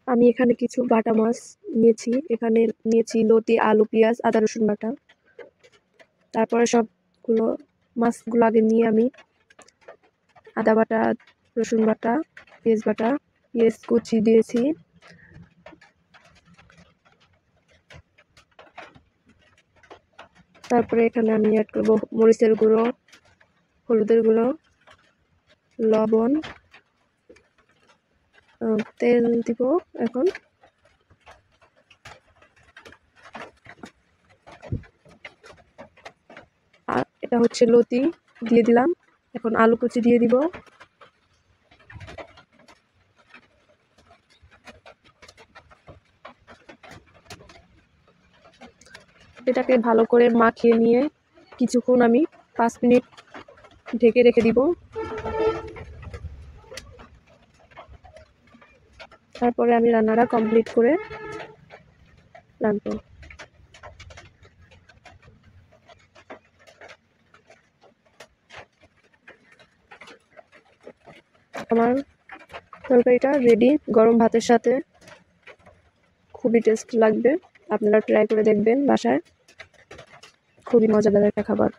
আমি এখানে কিছু বাটা মাছ নিয়েছি। এখানে নিয়েছি লতি, আলু, পেঁয়াজ, আদা, রসুন বাটা। তারপরে সবগুলো মাছগুলো আগে নিয়ে আমি আদা বাটা, রসুন বাটা, পেঁয়াজ বাটা, পেঁয়াজ কুচি দিয়েছি। তারপরে এখানে আমি অ্যাড করবো মরিচের গুঁড়ো, হলুদের গুঁড়ো, লবণ, তেল দিব এখন। আর এটা হচ্ছে লতি দিয়ে দিলাম। এখন আলু কুচি দিয়ে দিব। এটাকে ভালো করে মাখিয়ে নিয়ে কিছুক্ষণ আমি 5 মিনিট ঢেকে রেখে দিব। তারপরে আমি রান্নাটা কমপ্লিট করে রাখবো। আমার তরকারিটা রেডি। গরম ভাতের সাথে খুবই টেস্ট লাগবে। আপনারা ট্রাই করে দেখবেন বাসায়। খুবই মজাদার একটা খাবার।